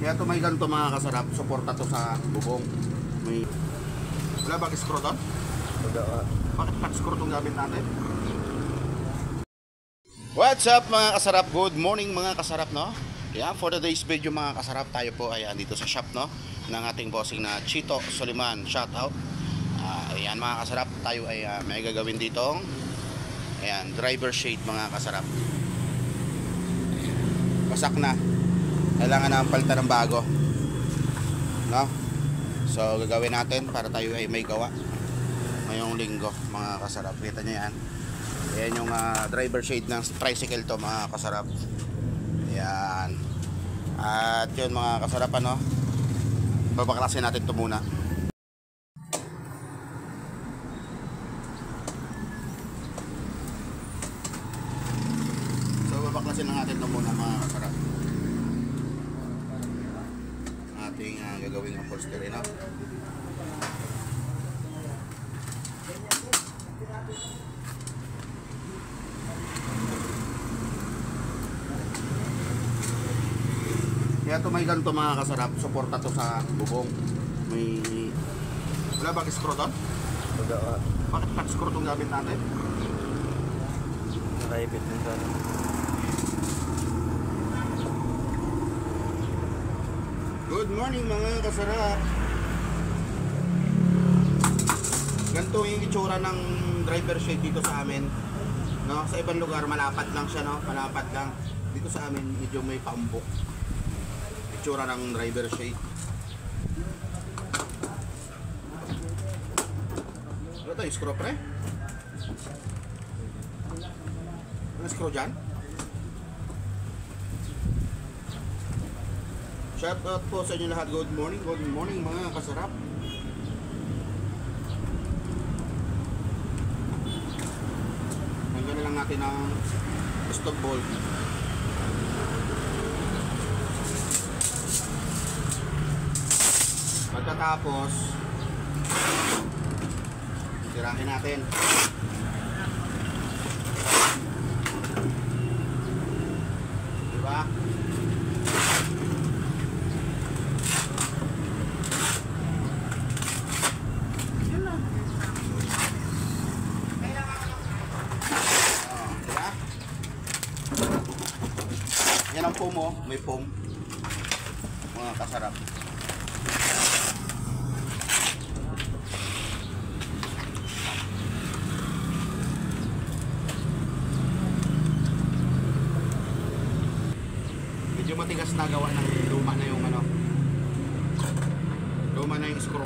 Kaya ito may ganito mga kasarap, suporta to sa bubong. May wala bang screw doon? Bakit flat screw itong gamit natin? What's up mga kasarap? Good morning mga kasarap, no? Yeah, for today's video mga kasarap, tayo po ay andito sa shop, no, ng ating bossing na Chito Soliman. Shout out. Ayan mga kasarap, tayo ay may gagawin ditong ayan, driver shade mga kasarap. Wasak na. Kailangan na palitan ng bago, no? So gagawin natin para tayo ay may gawa ngayong linggo mga kasarap. Kita nyo yan. Ayan yung driver shade ng tricycle to mga kasarap. Ayan. At yun mga kasarap, ano, babaklasin natin to muna. So babaklasin na natin to muna mga kasarap. Ating gagawing upholstery, no? Kaya ito may ganito mga kasarap, suporta to sa bubong. May wala bang screw doon? Bakit flat screw itong gamit natin? Nakaipit din doon. Good morning mga kasarap. Ganito yung itsura ng driver shade dito sa amin, no? Sa ibang lugar malapad lang siya, no? Malapad lang. Dito sa amin medyo may pambok itsura ng driver shade. Ano to? Screw pre? Ano screw dyan? Shout out po sa inyo lahat. Good morning mga kasarap. Hanggang na lang natin ang stop bolt. Pagkatapos sirahin natin. Diba? Yan lang. Diba? Yan ang foam, oh. May foam. Mga kasarap. Medyo matigas na gawa ng luma na yung ano, luma na yung screw,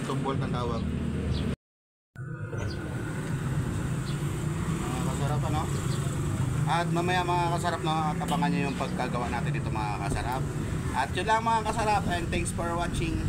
stop bolt ang tawag. Mga kasarap, ano? At mamaya mga kasarap, no, abangan nyo yung pagkagawa natin dito mga kasarap. At yun lang mga kasarap, and thanks for watching.